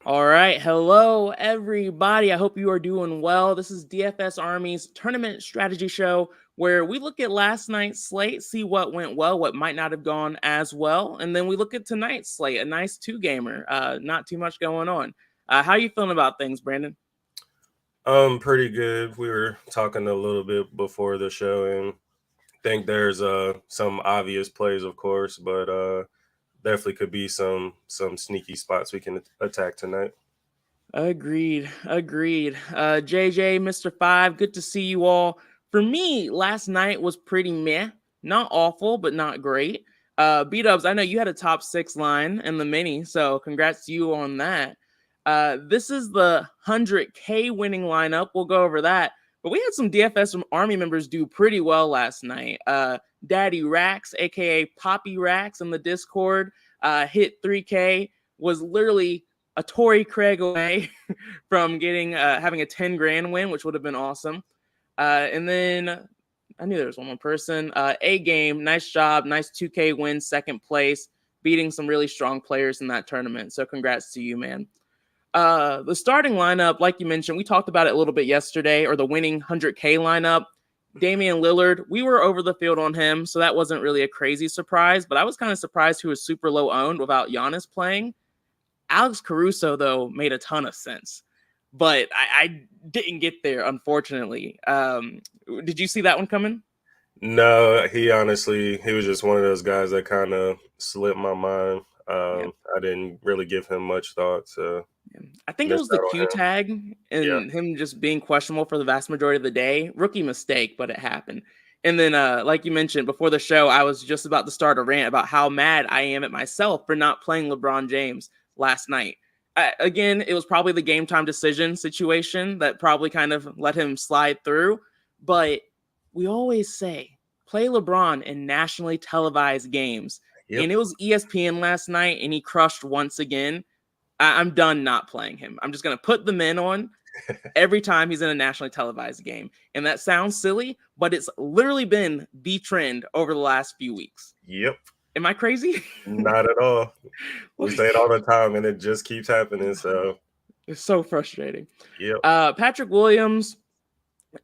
All right. Hello, everybody. I hope you are doing well. This is DFS Army's tournament strategy show where we look at last night's slate, see what went well, what might not have gone as well. And then we look at tonight's slate, a nice two-gamer, not too much going on. How are you feeling about things, Brandon? Pretty good. We were talking a little bit before the show, and think there's some obvious plays, of course, but definitely could be some sneaky spots we can attack tonight. Agreed. Agreed. JJ, Mr. Five, good to see you all. For me, last night was pretty meh. Not awful, but not great. B-Dubs, I know you had a top six line in the mini, so congrats to you on that. This is the 100K winning lineup. We'll go over that. But we had some DFS Army members do pretty well last night. Daddy Rax, aka Poppy Rax, in the Discord, hit 3K, was literally a Torrey Craig away from getting having a 10 grand win, which would have been awesome. And then I knew there was one more person. A game, nice job, nice 2K win, second place, beating some really strong players in that tournament. So congrats to you, man. The starting lineup, like you mentioned, we talked about it a little bit yesterday, or the winning 100K lineup. Damian Lillard, we were over the field on him, so that wasn't really a crazy surprise, but I was kind of surprised he was super low owned without Giannis playing. Alex Caruso, though, made a ton of sense, but I didn't get there, unfortunately. Did you see that one coming? No, he was just one of those guys that kind of slipped my mind. Yeah. I didn't really give him much thought, so I think it missed was the out on Q him. tag Yeah, and him just being questionable for the vast majority of the day. Rookie mistake, but it happened. And then, like you mentioned before the show, I was just about to start a rant about how mad I am at myself for not playing LeBron James last night. Again, it was probably the game time decision situation that probably kind of let him slide through. But we always say play LeBron in nationally televised games. yep. And it was ESPN last night, and he crushed once again. I'm done not playing him. I'm just going to put the men on every time he's in a nationally televised game. And that sounds silly, but it's literally been the trend over the last few weeks. Yep, Am I crazy? not at all. We say it all the time, and it just keeps happening. So, It's so frustrating. yep. Patrick Williams,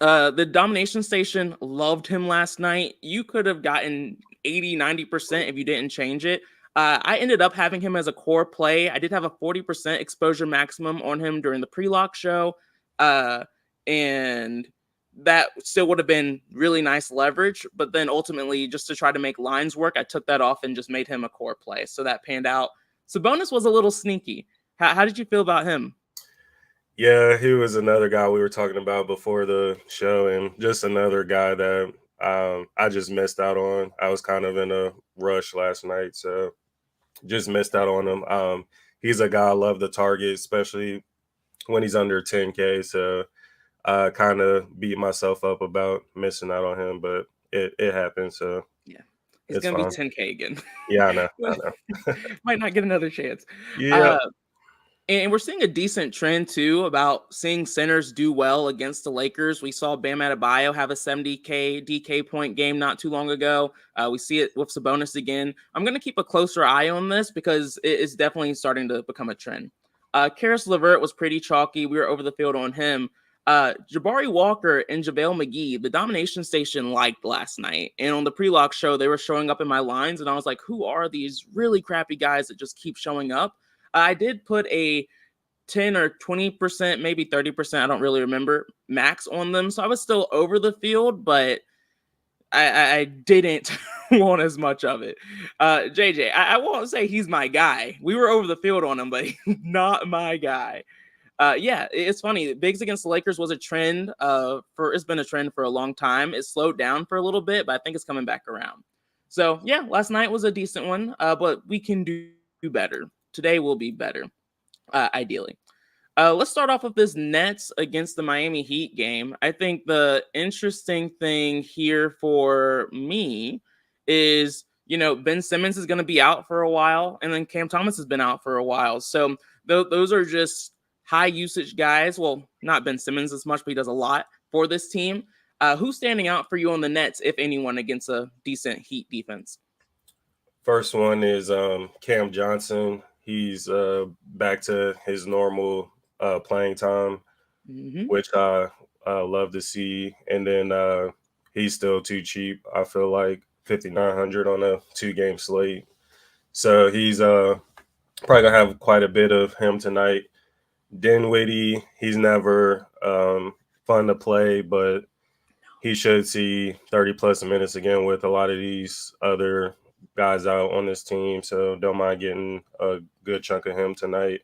the domination station loved him last night. You could have gotten 80-90% if you didn't change it. I ended up having him as a core play. I did have a 40% exposure maximum on him during the pre-lock show. Uh, and that still would have been really nice leverage. But then ultimately, just to try to make lines work, I took that off and just made him a core play. So that panned out. Sabonis was a little sneaky. How did you feel about him? Yeah, he was another guy we were talking about before the show, and just another guy that I just missed out on. I was kind of in a rush last night, so just missed out on him. He's a guy I love to target, especially when he's under 10K. So I kind of beat myself up about missing out on him, but it happened, so Yeah. He's it's going to be fine. 10K again. Yeah, I know. I know. Might not get another chance. Yeah. Uh, and we're seeing a decent trend too about seeing centers do well against the Lakers. We saw Bam Adebayo have a 70K DK point game not too long ago. We see it with Sabonis again. I'm going to keep a closer eye on this because it is definitely starting to become a trend. Karis LeVert was pretty chalky. We were over the field on him. Jabari Walker and JaVale McGee, the domination station liked last night. And on the pre-lock show, they were showing up in my lines. And I was like, who are these really crappy guys that just keep showing up? I did put a 10 or 20%, maybe 30%, I don't really remember, max on them. So I was still over the field, but I didn't want as much of it. JJ, I won't say he's my guy. We were over the field on him, but he's not my guy. Yeah, it's funny. Bigs against the Lakers was a trend. It's been a trend for a long time. It slowed down for a little bit, but I think it's coming back around. So yeah, last night was a decent one. But we can do better. Today will be better, ideally. Let's start off with this Nets against the Miami Heat game. I think the interesting thing here for me is, Ben Simmons is going to be out for a while, and then Cam Thomas has been out for a while. So those are just high usage guys. Well, not Ben Simmons as much, but he does a lot for this team. Who's standing out for you on the Nets, if anyone, against a decent Heat defense? First one is Cam Johnson. he's back to his normal playing time, Mm-hmm. which I love to see. And then he's still too cheap. I feel like 5,900 on a 2-game slate. So he's probably gonna have quite a bit of him tonight. Dinwiddie, he's never fun to play, but he should see 30 plus minutes again with a lot of these other guys out on this team. So don't mind getting a good chunk of him tonight.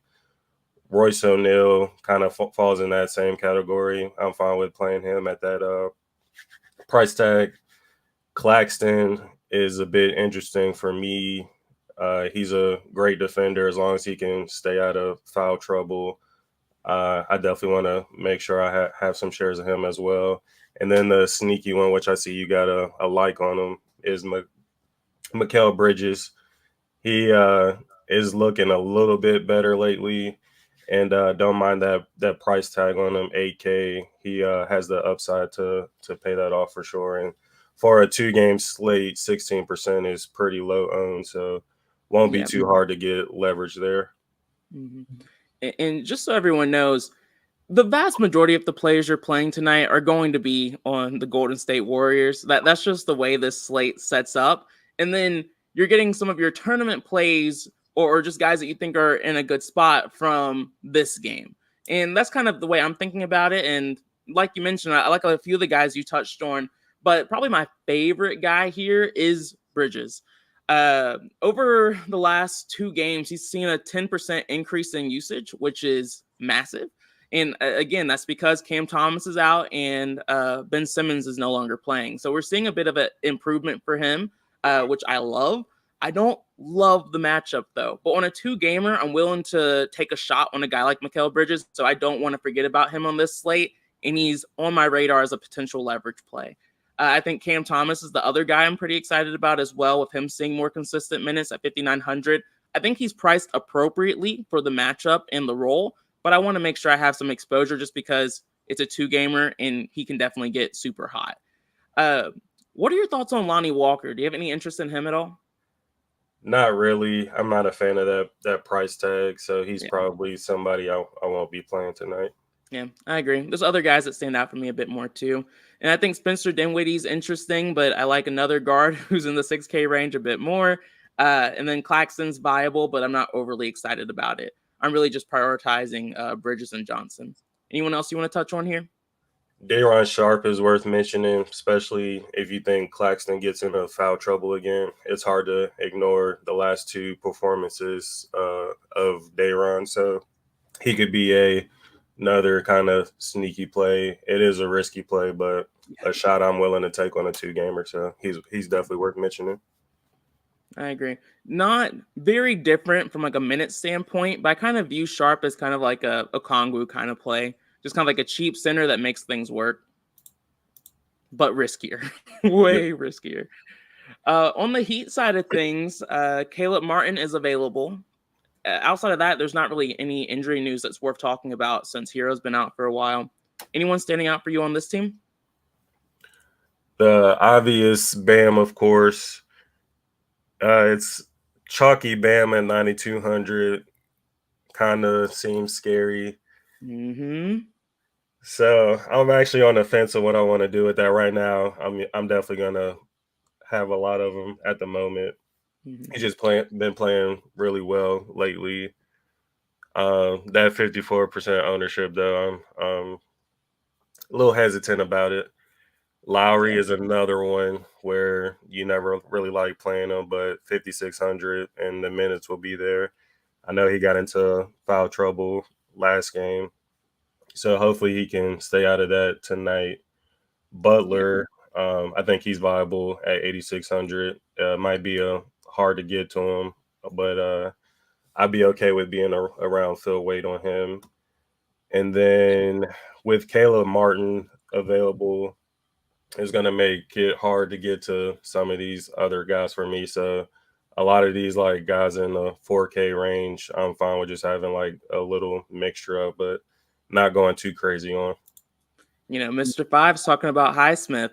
Royce O'Neal kind of falls in that same category. I'm fine with playing him at that price tag. Claxton is a bit interesting for me. He's a great defender as long as he can stay out of foul trouble. I definitely want to make sure I have some shares of him as well. And then the sneaky one, which I see you got a like on him, is Mikal Bridges. He is looking a little bit better lately, and don't mind that price tag on him, 8K. He has the upside to pay that off for sure. And for a 2-game slate, 16% is pretty low owned, so won't be too hard to get leverage there. Mm-hmm. And just so everyone knows, the vast majority of the players you're playing tonight are going to be on the Golden State Warriors. That's just the way this slate sets up. And then you're getting some of your tournament plays or just guys that you think are in a good spot from this game. And that's kind of the way I'm thinking about it. And like you mentioned, I like a few of the guys you touched on, but probably my favorite guy here is Bridges. Over the last 2 games, he's seen a 10% increase in usage, which is massive. And again, that's because Cam Thomas is out and Ben Simmons is no longer playing. So we're seeing a bit of an improvement for him, which I love. I don't love the matchup, though. But on a 2-gamer, I'm willing to take a shot on a guy like Mikal Bridges. So I don't want to forget about him on this slate. And he's on my radar as a potential leverage play. I think Cam Thomas is the other guy I'm pretty excited about as well, with him seeing more consistent minutes at 5,900. I think he's priced appropriately for the matchup and the role, but I want to make sure I have some exposure just because it's a 2-gamer and he can definitely get super hot. What are your thoughts on Lonnie Walker? Do you have any interest in him at all? Not really. I'm not a fan of that price tag, so he's probably somebody I won't be playing tonight. Yeah, I agree. There's other guys that stand out for me a bit more too. And I think Spencer Dinwiddie's interesting, but I like another guard who's in the 6K range a bit more. And then Claxton's viable, but I'm not overly excited about it. I'm really just prioritizing Bridges and Johnson. Anyone else you want to touch on here? Day'Ron Sharpe is worth mentioning, especially if you think Claxton gets into foul trouble again. It's hard to ignore the last 2 performances of Day'Ron, so he could be another kind of sneaky play. It is a risky play, but a shot I'm willing to take on a 2-gamer, so he's definitely worth mentioning. I agree. Not very different from like a minute standpoint, but I kind of view Sharpe as kind of like a Kongwu kind of play. Just kind of like a cheap center that makes things work, but riskier, way riskier. On the Heat side of things, Caleb Martin is available. Outside of that, there's not really any injury news that's worth talking about since Hero's been out for a while. Anyone standing out for you on this team? The obvious Bam, of course. It's chalky Bam at 9,200. Kind of seems scary. Mm-hmm. So I'm actually on the fence of what I want to do with that right now. I'm definitely gonna have a lot of them at the moment. Mm-hmm. He's just been playing really well lately. That 54% ownership though, I'm a little hesitant about it. Lowry is another one where you never really like playing him, but 5,600 and the minutes will be there. I know he got into foul trouble last game, so hopefully he can stay out of that tonight. Butler, I think he's viable at 8,600. Might be hard to get to him, but I'd be okay with being around Phil Wade on him. And then with Caleb Martin available, it's going to make it hard to get to some of these other guys for me. So a lot of these like guys in the 4K range, I'm fine with just having like a little mixture of, but not going too crazy on. You know, Mr. Five's talking about Highsmith.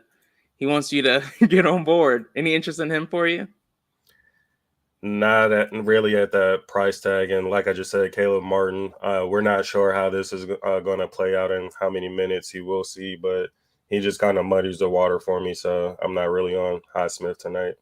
He wants you to get on board. Any interest in him for you? Not really at that price tag, and like I just said, Caleb Martin. We're not sure how this is going to play out and how many minutes he will see, but he just kind of muddies the water for me. So I'm not really on Highsmith tonight.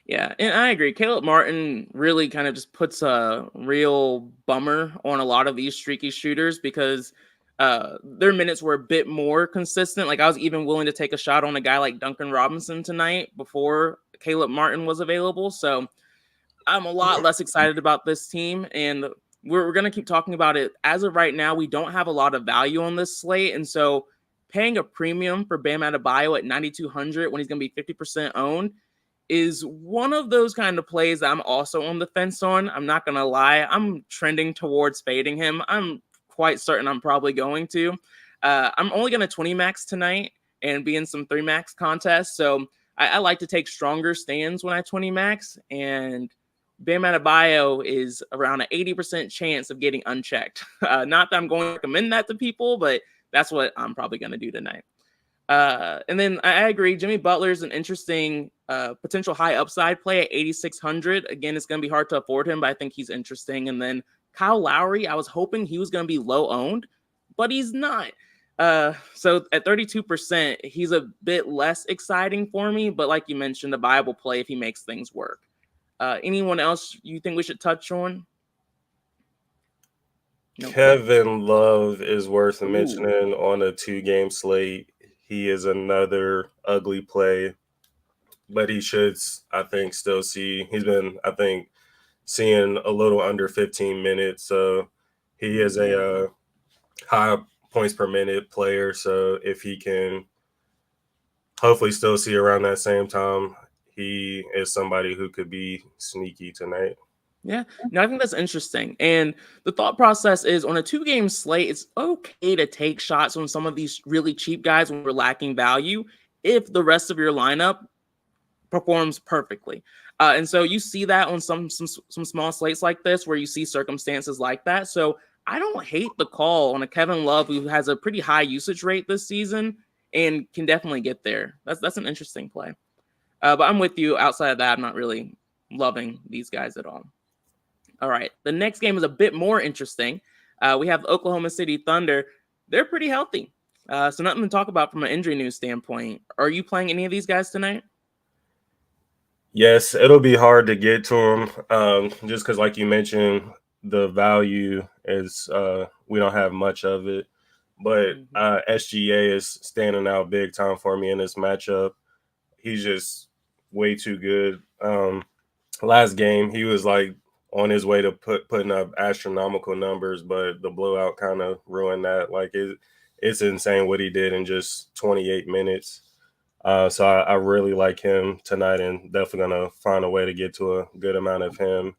Yeah, and I agree. Caleb Martin really kind of just puts a real bummer on a lot of these streaky shooters because their minutes were a bit more consistent. Like I was even willing to take a shot on a guy like Duncan Robinson tonight before Caleb Martin was available. So I'm a lot less excited about this team, and we're going to keep talking about it. As of right now, we don't have a lot of value on this slate, and so paying a premium for Bam Adebayo at 9,200 when he's going to be 50% owned is one of those kind of plays that I'm also on the fence on. I'm not going to lie. I'm trending towards fading him. I'm quite certain I'm probably going to. I'm only going to 20 max tonight and be in some 3 max contests. So I like to take stronger stands when I 20 max. And Bam Adebayo is around an 80% chance of getting unchecked. Not that I'm going to recommend that to people, but that's what I'm probably going to do tonight. And then I agree. Jimmy Butler is an interesting potential high upside play at 8,600. Again, it's going to be hard to afford him, but I think he's interesting. And then Kyle Lowry, I was hoping he was going to be low owned, but he's not. So at 32%, he's a bit less exciting for me. But like you mentioned, a viable play if he makes things work. Anyone else you think we should touch on? No. Kevin Love is worth mentioning on a 2-game slate. He is another ugly play, but he should, I think, still see. He's been, I think, seeing a little under 15 minutes. So he is a high points per minute player. So if he can hopefully still see around that same time, he is somebody who could be sneaky tonight. Yeah, no, I think that's interesting. And the thought process is on a 2-game slate, it's okay to take shots on some of these really cheap guys when we're lacking value if the rest of your lineup performs perfectly. And so you see that on some small slates like this where you see circumstances like that. So I don't hate the call on a Kevin Love who has a pretty high usage rate this season and can definitely get there. That's an interesting play. But I'm with you. Outside of that, I'm not really loving these guys at all. All right. The next game is a bit more interesting. We have the Oklahoma City Thunder. They're pretty healthy. So nothing to talk about from an injury news standpoint. Are you playing any of these guys tonight? Yes, it'll be hard to get to them just because, like you mentioned, the value is we don't have much of it. But SGA is standing out big time for me in this matchup. He's just way too good. Last game, he was like on his way to putting up astronomical numbers, but the blowout kind of ruined that. Like it's insane what he did in just 28 minutes. So I really like him tonight and definitely going to find a way to get to a good amount of him.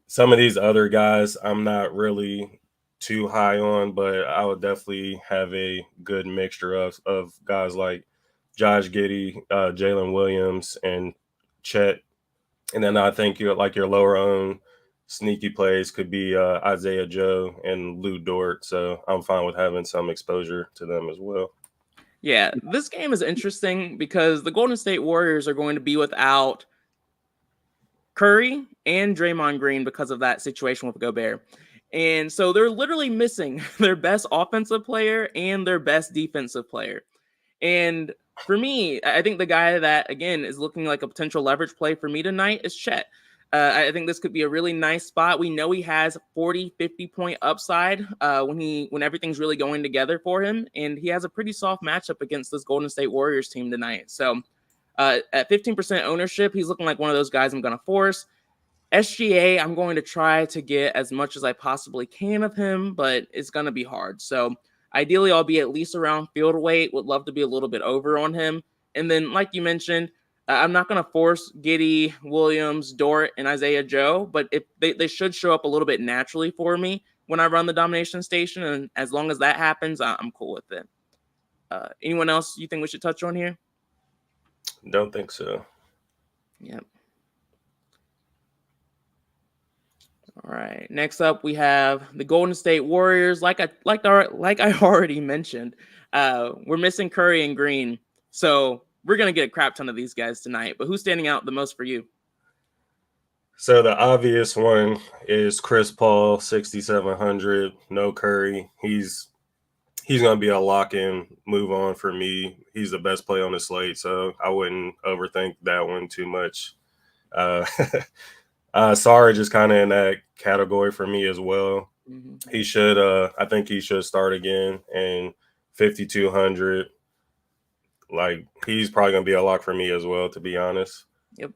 Some of these other guys I'm not really too high on, but I would definitely have a good mixture of guys like Josh Giddey, Jalen Williams, and Chet. And then I think your lower owned sneaky plays could be Isaiah Joe and Lou Dort. So I'm fine with having some exposure to them as well. Yeah, this game is interesting because the Golden State Warriors are going to be without Curry and Draymond Green because of that situation with Gobert. And so they're literally missing their best offensive player and their best defensive player. And for me, I think the guy that, again, is looking like a potential leverage play for me tonight is Chet. I think this could be a really nice spot. We know he has 40, 50-point upside when everything's really going together for him. And he has a pretty soft matchup against this Golden State Warriors team tonight. So at 15% ownership, he's looking like one of those guys I'm going to force. SGA, I'm going to try to get as much as I possibly can of him, but it's going to be hard. So ideally, I'll be at least around field weight. Would love to be a little bit over on him. And then, like you mentioned, I'm not going to force Giddey, Williams, Dort, and Isaiah Joe, but if they should show up a little bit naturally for me when I run the domination station. And as long as that happens, I'm cool with it. Anyone else you think we should touch on here? Don't think so. Yep. All right. Next up, we have the Golden State Warriors. Like I already mentioned, we're missing Curry and Green. So we're going to get a crap ton of these guys tonight, but who's standing out the most for you? So the obvious one is Chris Paul, 6,700, no Curry. He's going to be a lock-in move on for me. He's the best play on the slate, so I wouldn't overthink that one too much. Sarge is kind of in that category for me as well. Mm-hmm. He should, I think he should start again, and 5,200. Like, he's probably going to be a lock for me as well, to be honest. Yep.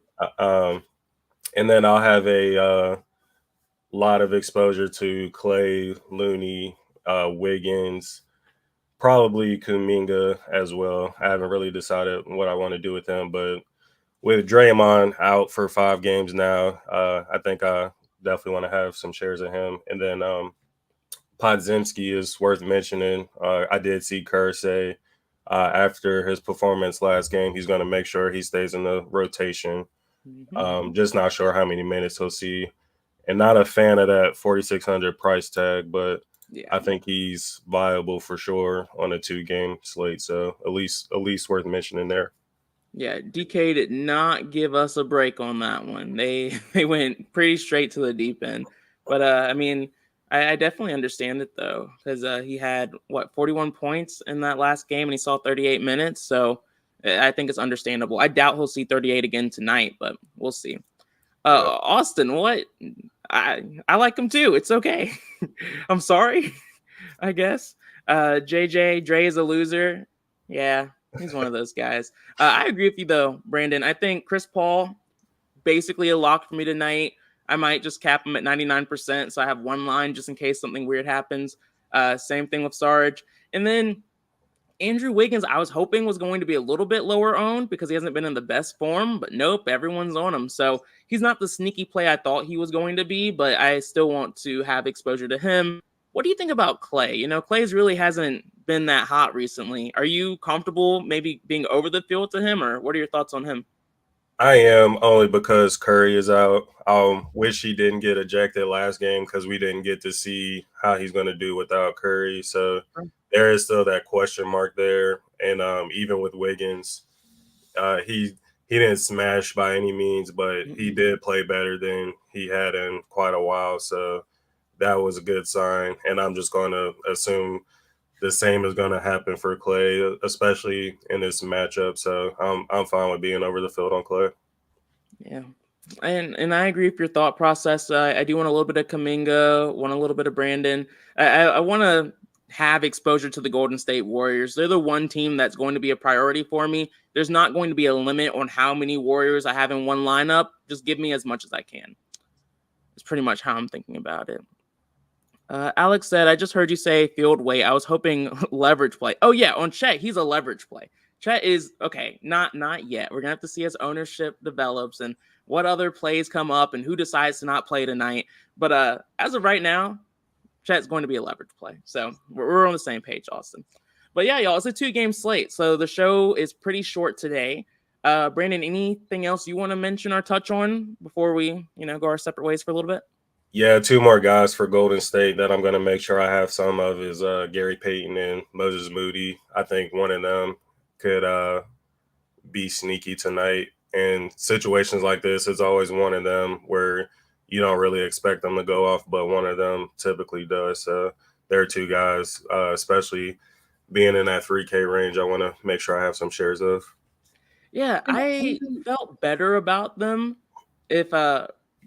And then I'll have a lot of exposure to Clay, Looney, Wiggins, probably Kuminga as well. I haven't really decided what I want to do with him, but with Draymond out for 5 games now, I think I definitely want to have some shares of him. And then Podziemski is worth mentioning. I did see Kerr say after his performance last game, he's going to make sure he stays in the rotation. Mm-hmm. Just not sure how many minutes he'll see. And not a fan of that 4,600 price tag, but yeah, I think he's viable for sure on a 2-game slate. So at least worth mentioning there. Yeah, DK did not give us a break on that one. They went pretty straight to the deep end. But I mean, I definitely understand it though, because he had 41 points in that last game, and he saw 38 minutes. So I think it's understandable. I doubt he'll see 38 again tonight, but we'll see. Austin, what? I like him too. It's okay. I'm sorry, I guess. JJ, Dre is a loser. Yeah, he's one of those guys. I agree with you though, Brandon. I think Chris Paul, basically a lock for me tonight. I might just cap him at 99%, so I have one line just in case something weird happens. Same thing with Sarge. And then Andrew Wiggins, I was hoping was going to be a little bit lower owned because he hasn't been in the best form, but nope, everyone's on him. So he's not the sneaky play I thought he was going to be, but I still want to have exposure to him. What do you think about Clay? You know, Clay's really hasn't been that hot recently. Are you comfortable maybe being over the field to him, or what are your thoughts on him? I am, only because Curry is out. I wish he didn't get ejected last game because we didn't get to see how he's going to do without Curry. So there is still that question mark there. And even with Wiggins, he didn't smash by any means, but he did play better than he had in quite a while. So that was a good sign. And I'm just going to assume the same is going to happen for Clay, especially in this matchup. So I'm fine with being over the field on Clay. Yeah. And I agree with your thought process. I do want a little bit of Kuminga, want a little bit of Brandon. I want to have exposure to the Golden State Warriors. They're the one team that's going to be a priority for me. There's not going to be a limit on how many Warriors I have in one lineup. Just give me as much as I can. It's pretty much how I'm thinking about it. Alex said, I just heard you say field weight. I was hoping leverage play. Oh, yeah, on Chet, he's a leverage play. Chet is, okay, not yet. We're going to have to see as ownership develops and what other plays come up and who decides to not play tonight. But as of right now, Chet's going to be a leverage play. So we're on the same page, Austin. But yeah, y'all, it's a 2-game slate. So the show is pretty short today. Brandon, anything else you want to mention or touch on before we, go our separate ways for a little bit? Yeah, 2 more guys for Golden State that I'm going to make sure I have some of is Gary Payton and Moses Moody. I think one of them could be sneaky tonight. And situations like this, it's always one of them where you don't really expect them to go off, but one of them typically does. So there are 2 guys, especially being in that 3K range, I want to make sure I have some shares of. Yeah, I felt better about them if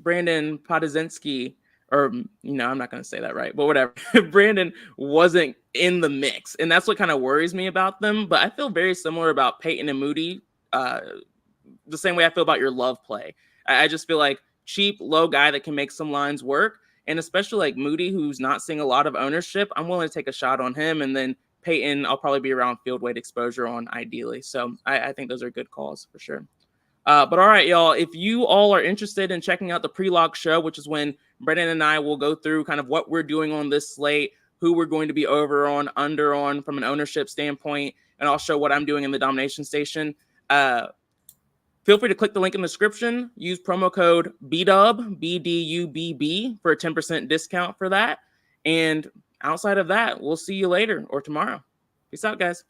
Brandon Podziemski, or, I'm not going to say that right, but whatever, Brandon wasn't in the mix. And that's what kind of worries me about them. But I feel very similar about Peyton and Moody, the same way I feel about your Love play. I just feel like cheap, low guy that can make some lines work. And especially like Moody, who's not seeing a lot of ownership, I'm willing to take a shot on him. And then Peyton, I'll probably be around field weight exposure on ideally. So I think those are good calls for sure. But all right, y'all, if you all are interested in checking out the pre-lock show, which is when Brendan and I will go through kind of what we're doing on this slate, who we're going to be over on, under on from an ownership standpoint, and I'll show what I'm doing in the domination station. Feel free to click the link in the description. Use promo code BDUB, BDUBB, for a 10% discount for that. And outside of that, we'll see you later or tomorrow. Peace out, guys.